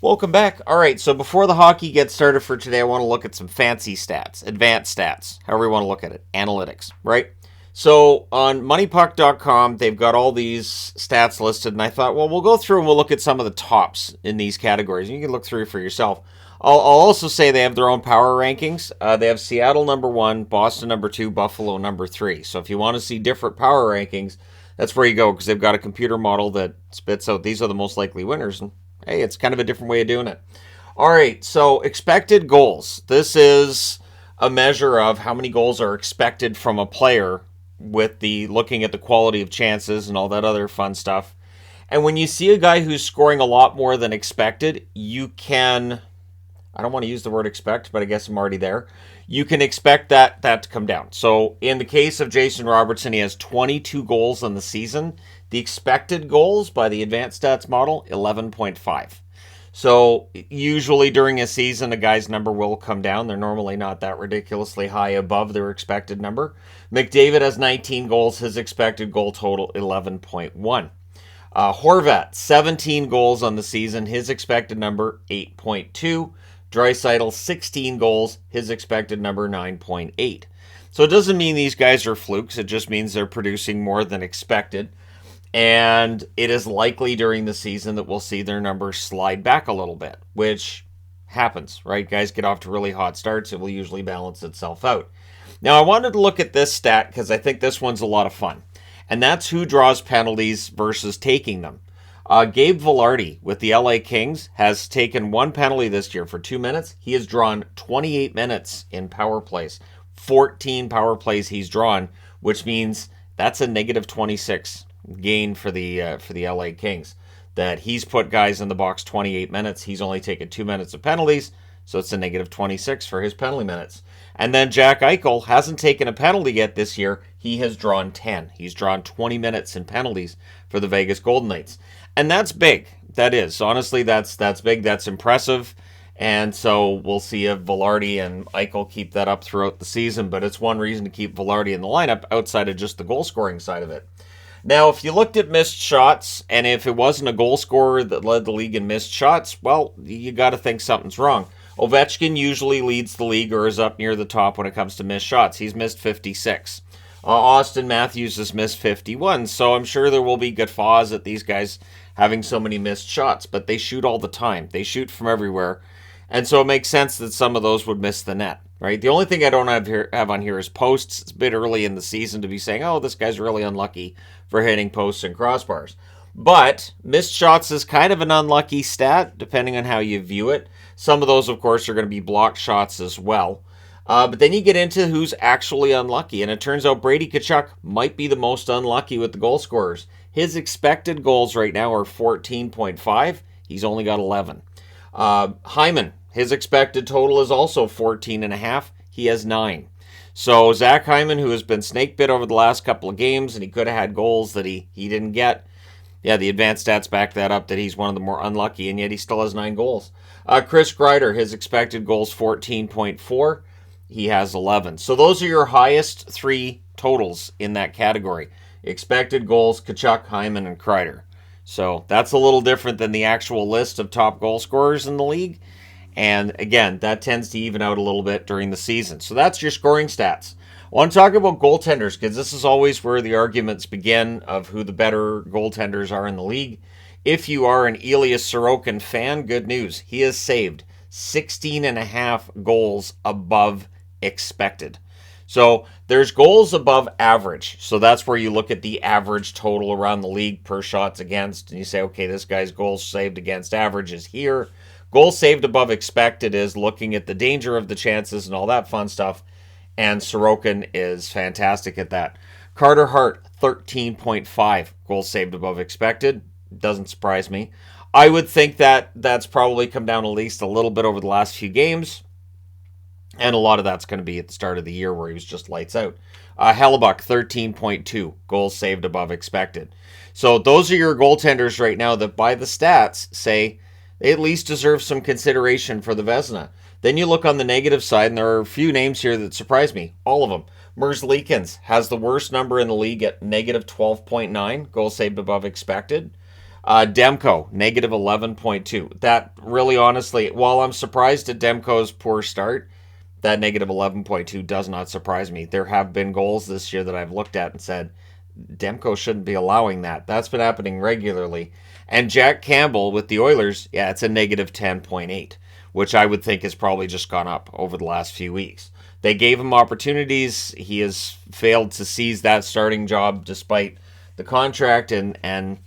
Welcome back. All right, so before the hockey gets started for today, I want to look at some fancy stats, advanced stats, however you want to look at it, analytics, right? So on moneypuck.com, they've got all these stats listed, and I thought, well, we'll go through and we'll look at some of the tops in these categories. You can look through for yourself. I'll also say they have their own power rankings. They have Seattle number 1, Boston number 2, Buffalo number 3. So if you want to see different power rankings, that's where you go, because they've got a computer model that spits out these are the most likely winners, and hey, it's kind of a different way of doing it. All right, so expected goals. This is a measure of how many goals are expected from a player with the looking at the quality of chances and all that other fun stuff. And when you see a guy who's scoring a lot more than expected, you can, I don't want to use the word expect, but I guess I'm already there. You can expect that to come down. So in the case of Jason Robertson, he has 22 goals in the season. The expected goals by the advanced stats model, 11.5. So usually during a season, a guy's number will come down. They're normally not that ridiculously high above their expected number. McDavid has 19 goals. His expected goal total, 11.1. Horvat, 17 goals on the season. His expected number, 8.2. Draisaitl, 16 goals. His expected number, 9.8. So it doesn't mean these guys are flukes. It just means they're producing more than expected. And it is likely during the season that we'll see their numbers slide back a little bit, which happens, right? Guys get off to really hot starts. It will usually balance itself out. Now, I wanted to look at this stat because I think this one's a lot of fun. And that's who draws penalties versus taking them. Gabe Vilardi with the LA Kings has taken one penalty this year for 2 minutes. He has drawn 28 minutes in power plays. 14 power plays he's drawn, which means that's a negative 26 gain for the LA Kings. That he's put guys in the box 28 minutes. He's only taken 2 minutes of penalties, so it's a negative 26 for his penalty minutes. And then Jack Eichel hasn't taken a penalty yet this year. He has drawn 10. He's drawn 20 minutes in penalties for the Vegas Golden Knights. And that's big. That is. Honestly, that's big. That's impressive. And so we'll see if Vilardi and Eichel keep that up throughout the season. But it's one reason to keep Vilardi in the lineup outside of just the goal-scoring side of it. Now, if you looked at missed shots, and if it wasn't a goal scorer that led the league in missed shots, well, you got to think something's wrong. Ovechkin usually leads the league or is up near the top when it comes to missed shots. He's missed 56. Austin Matthews has missed 51, so I'm sure there will be guffaws at these guys having so many missed shots, but they shoot all the time. They shoot from everywhere, and so it makes sense that some of those would miss the net, right? The only thing I don't have on here is posts. It's a bit early in the season to be saying, oh, this guy's really unlucky for hitting posts and crossbars. But missed shots is kind of an unlucky stat, depending on how you view it. Some of those, of course, are going to be blocked shots as well. But then you get into who's actually unlucky, and it turns out Brady Tkachuk might be the most unlucky with the goal scorers. His expected goals right now are 14.5. He's only got 11. Hyman, his expected total is also 14.5. He has 9. So Zach Hyman, who has been snake bit over the last couple of games, and he could have had goals that he didn't get. Yeah, the advanced stats back that up, that he's one of the more unlucky, and yet he still has 9 goals. Chris Kreider, his expected goals 14.4. He has 11. So those are your highest 3 totals in that category. Expected goals, Tkachuk, Hyman, and Kreider. So that's a little different than the actual list of top goal scorers in the league. And again, that tends to even out a little bit during the season. So that's your scoring stats. I want to talk about goaltenders, because this is always where the arguments begin of who the better goaltenders are in the league. If you are an Elias Sorokin fan, good news. He has saved 16.5 goals above expected. So there's goals above average. So that's where you look at the average total around the league per shots against, and you say, okay, this guy's goals saved against average is here. Goals saved above expected is looking at the danger of the chances and all that fun stuff. And Sorokin is fantastic at that. Carter Hart, 13.5 goals saved above expected. Doesn't surprise me. I would think that that's probably come down at least a little bit over the last few games. And a lot of that's going to be at the start of the year where he was just lights out. Hellebuck, 13.2 goals saved above expected. So those are your goaltenders right now that by the stats say they at least deserve some consideration for the Vezina. Then you look on the negative side, and there are a few names here that surprise me. All of them. Merzlikins has the worst number in the league at negative 12.9 goals saved above expected. Demko, negative 11.2. That really, honestly, while I'm surprised at Demko's poor start, that negative 11.2 does not surprise me. There have been goals this year that I've looked at and said, Demko shouldn't be allowing that. That's been happening regularly. And Jack Campbell with the Oilers, yeah, it's a negative 10.8, which I would think has probably just gone up over the last few weeks. They gave him opportunities. He has failed to seize that starting job despite the contract. And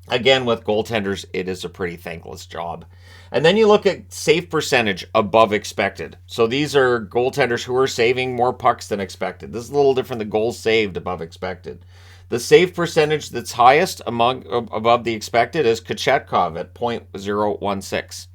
again, with goaltenders, it is a pretty thankless job. And then you look at save percentage above expected. So these are goaltenders who are saving more pucks than expected. This is a little different than goals saved above expected. The save percentage that's highest above the expected is Kochetkov at .016.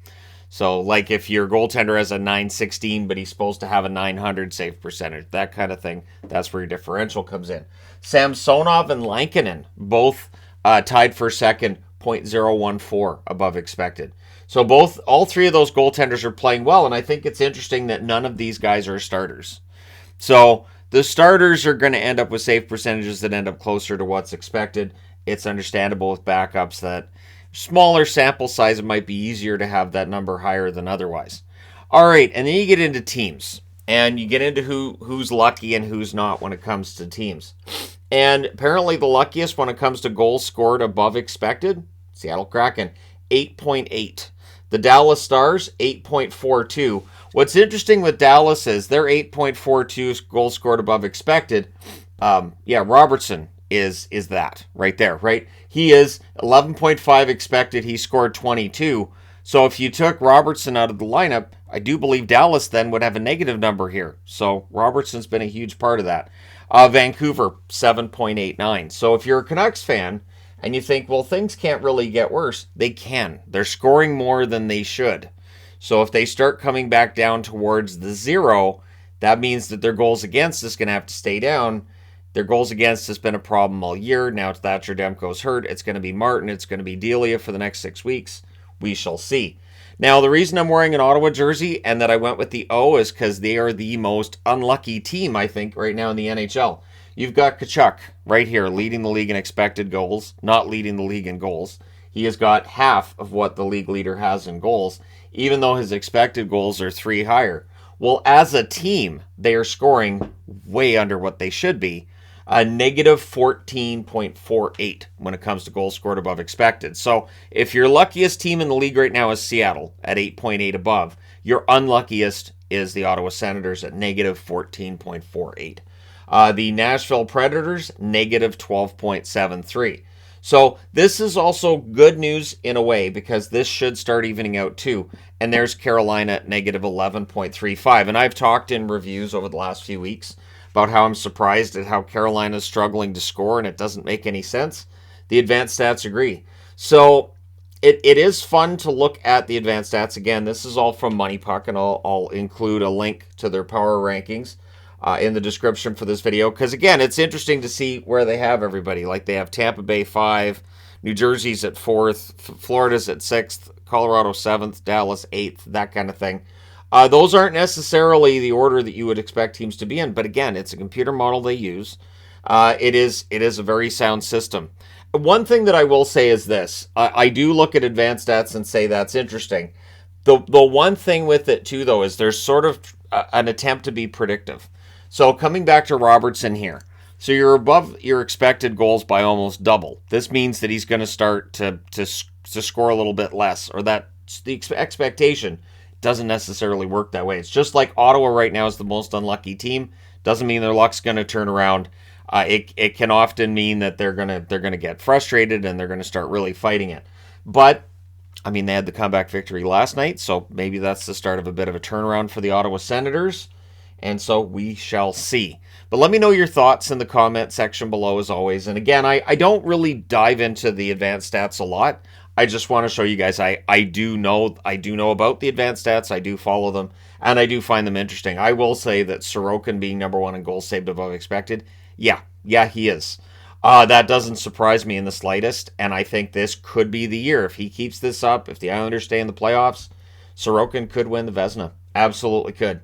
So, like if your goaltender has a 916, but he's supposed to have a 900 save percentage, that kind of thing, that's where your differential comes in. Samsonov and Lankinen, both tied for second, .014 above expected. So all three of those goaltenders are playing well, and I think it's interesting that none of these guys are starters. So the starters are going to end up with save percentages that end up closer to what's expected. It's understandable with backups that smaller sample size, it might be easier to have that number higher than otherwise. All right, and then you get into teams, and you get into who's lucky and who's not when it comes to teams. And apparently the luckiest when it comes to goals scored above expected, Seattle Kraken, 8.8. The Dallas Stars, 8.42. What's interesting with Dallas is their 8.42 goals scored above expected. Robertson is that right there, right? He is 11.5 expected. He scored 22. So if you took Robertson out of the lineup, I do believe Dallas then would have a negative number here. So Robertson's been a huge part of that. Vancouver, 7.89. So if you're a Canucks fan and you think, well, things can't really get worse, they can. They're scoring more than they should. So if they start coming back down towards the zero, that means that their goals against is going to have to stay down. Their goals against has been a problem all year. Now Thatcher Demko's hurt. It's going to be Martin. It's going to be Delia for the next 6 weeks. We shall see. Now, the reason I'm wearing an Ottawa jersey and that I went with the O is because they are the most unlucky team, I think, right now in the NHL. You've got Tkachuk right here leading the league in expected goals, not leading the league in goals. He has got half of what the league leader has in goals, even though his expected goals are 3 higher. Well, as a team, they are scoring way under what they should be. A negative 14.48 when it comes to goals scored above expected. So if your luckiest team in the league right now is Seattle at 8.8 above, your unluckiest is the Ottawa Senators at negative 14.48. The Nashville Predators, negative 12.73. So this is also good news in a way because this should start evening out too. And there's Carolina at negative 11.35. And I've talked in reviews over the last few weeks about how I'm surprised at how Carolina's struggling to score and it doesn't make any sense. The advanced stats agree. So it is fun to look at the advanced stats. Again, this is all from Money Puck, and I'll include a link to their power rankings in the description for this video. Because again, it's interesting to see where they have everybody. Like they have Tampa Bay 5, New Jersey's at 4th, Florida's at 6th, Colorado 7th, Dallas 8th, that kind of thing. Those aren't necessarily the order that you would expect teams to be in, but again, it's a computer model they use. It is a very sound system. One thing that I will say is this. I do look at advanced stats and say that's interesting. The one thing with it too, though, is there's sort of an attempt to be predictive. So coming back to Robertson here. So you're above your expected goals by almost double. This means that he's going to start to score a little bit less, or that the expectation doesn't necessarily work that way. It's just like Ottawa right now is the most unlucky team. Doesn't mean their luck's going to turn around. It can often mean that they're gonna get frustrated and they're gonna start really fighting it. But I mean, they had the comeback victory last night, so maybe that's the start of a bit of a turnaround for the Ottawa Senators. And so we shall see. But let me know your thoughts in the comment section below as always. And again, I don't really dive into the advanced stats a lot. I just want to show you guys I do know about the advanced stats. I do follow them, and I do find them interesting. I will say that Sorokin being number 1 in goals saved above expected, yeah, he is. That doesn't surprise me in the slightest, and I think this could be the year. If he keeps this up, if the Islanders stay in the playoffs, Sorokin could win the Vezina. Absolutely could.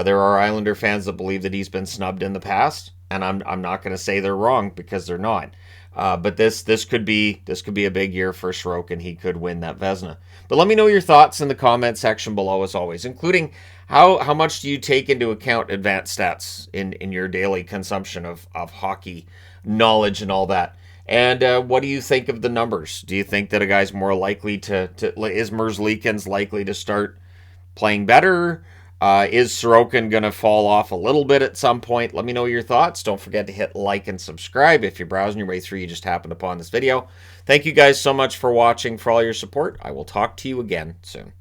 There are Islander fans that believe that he's been snubbed in the past, and I'm not going to say they're wrong because they're not. But this could be a big year for Sorokin. He could win that Vezina. But let me know your thoughts in the comment section below, as always, including how much do you take into account advanced stats in your daily consumption of hockey knowledge and all that. And what do you think of the numbers? Do you think that a guy's more likely to is Merzlikins likely to start playing better? Is Sorokin going to fall off a little bit at some point? Let me know your thoughts. Don't forget to hit like and subscribe. If you're browsing your way through, you just happened upon this video. Thank you guys so much for watching, for all your support. I will talk to you again soon.